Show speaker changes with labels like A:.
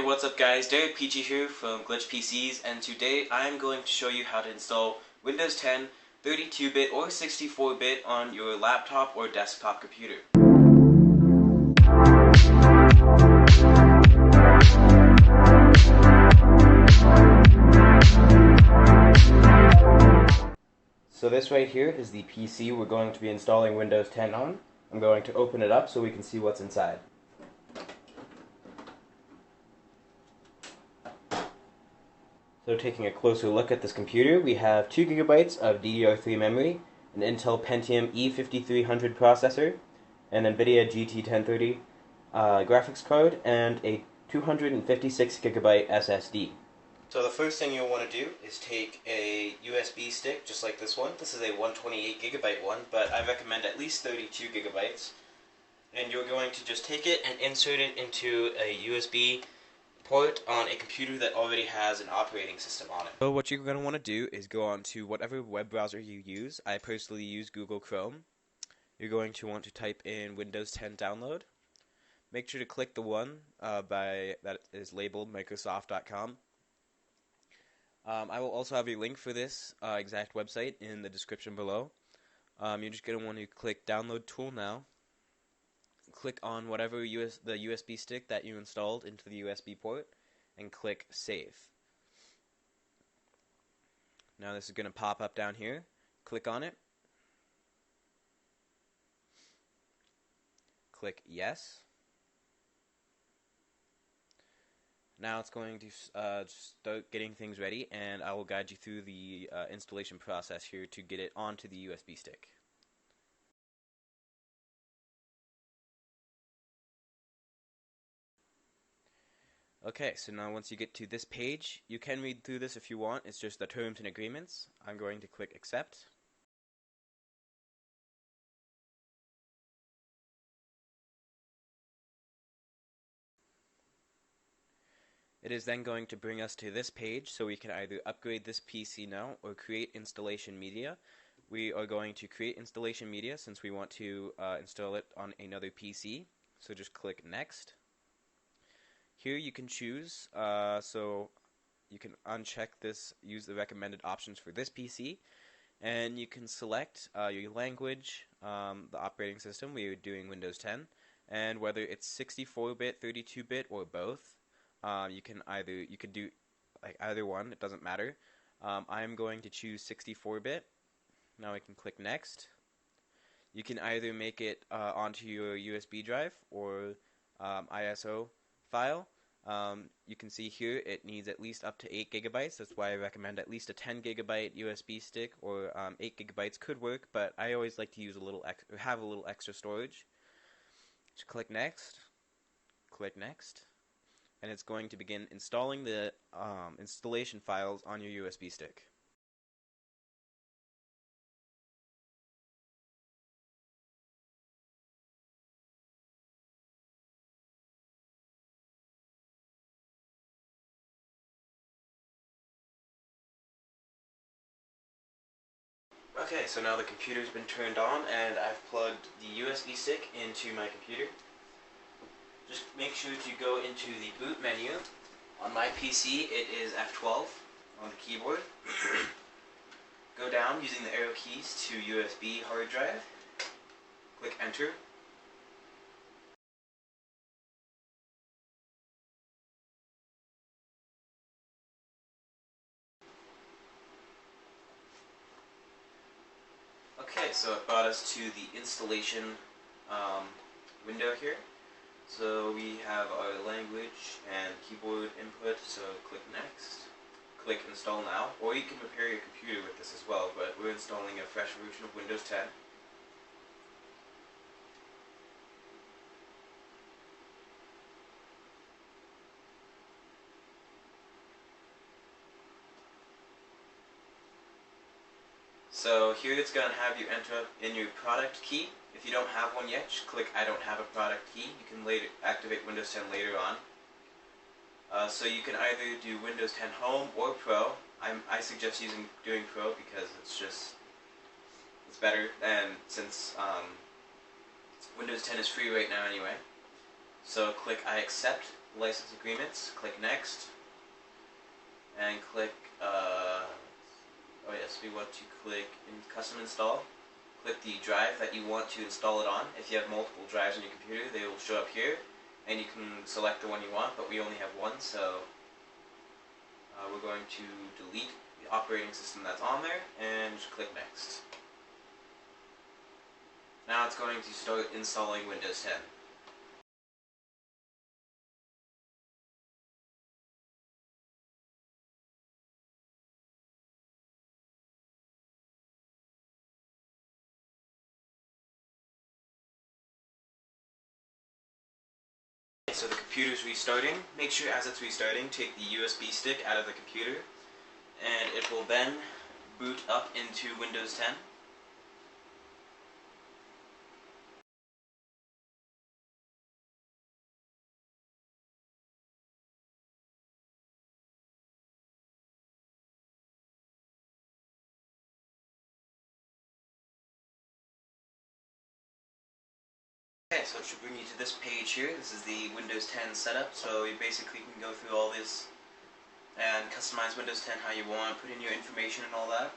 A: what's up guys, Derek Peachy here from Glitch PCs, and today I'm going to show you how to install Windows 10 32-bit or 64-bit on your laptop or desktop computer. So this right here is the PC we're going to be installing Windows 10 on. I'm going to open it up so we can see what's inside. So taking a closer look at this computer, we have 2 GB of DDR3 memory, an Intel Pentium E5300 processor, an NVIDIA GT1030 graphics card, and a 256 GB SSD. So the first thing you'll want to do is take a USB stick, just like this one. This is a 128 GB one, but I recommend at least 32 GB. And you're going to just take it and insert it into a USB port on a computer that already has an operating system on it. So what you're going to want to do is go on to whatever web browser you use. I personally use Google Chrome. You're going to want to type in Windows 10 download. Make sure to click the one that is labeled Microsoft.com. I will also have a link for this exact website in the description below. You're just going to want to click Download Tool now. Click on whatever the USB stick that you installed into the USB port and click Save. Now this is going to pop up down here. Click on it. Click Yes. Now it's going to start getting things ready, and I will guide you through the installation process here to get it onto the USB stick. Okay, so now once you get to this page, you can read through this if you want. It's just the terms and agreements. I'm going to click Accept. It is then going to bring us to this page, so we can either upgrade this PC now or create installation media. We are going to create installation media since we want to install it on another PC. So just click Next. Here you can choose, so you can uncheck this, use the recommended options for this PC, and you can select your language, the operating system, we are doing Windows 10, and whether it's 64-bit, 32-bit, or both. You could do like either one, it doesn't matter. I'm going to choose 64-bit. Now I can click Next. You can either make it onto your USB drive or ISO file. You can see here it needs at least up to 8 GB. That's why I recommend at least a 10 GB USB stick, or 8 GB could work, but I always like to use have a little extra storage. Just click Next. Click Next. And it's going to begin installing the installation files on your USB stick. Okay, so now the computer's been turned on and I've plugged the USB stick into my computer. Just make sure to go into the boot menu. On my PC it is F12 on the keyboard. Go down using the arrow keys to USB hard drive. Click Enter. Okay, so it brought us to the installation window here. So we have our language and keyboard input, so click Next. Click Install Now, or you can prepare your computer with this as well, but we're installing a fresh version of Windows 10. So here it's going to have you enter in your product key. If you don't have one yet, just click I don't have a product key. You can later activate Windows 10 later on. So you can either do Windows 10 Home or Pro. I suggest doing Pro because it's better, and since Windows 10 is free right now anyway. So click I accept license agreements, click Next, and click, oh yes, we want to click in Custom Install. Click the drive that you want to install it on. If you have multiple drives on your computer, they will show up here, and you can select the one you want, but we only have one, so we're going to delete the operating system that's on there, and just click Next. Now it's going to start installing Windows 10. So the computer's restarting. Make sure as it's restarting, take the USB stick out of the computer, and it will then boot up into Windows 10. Okay, so it should bring you to this page here. This is the Windows 10 setup, so you basically can go through all this and customize Windows 10 how you want, put in your information and all that.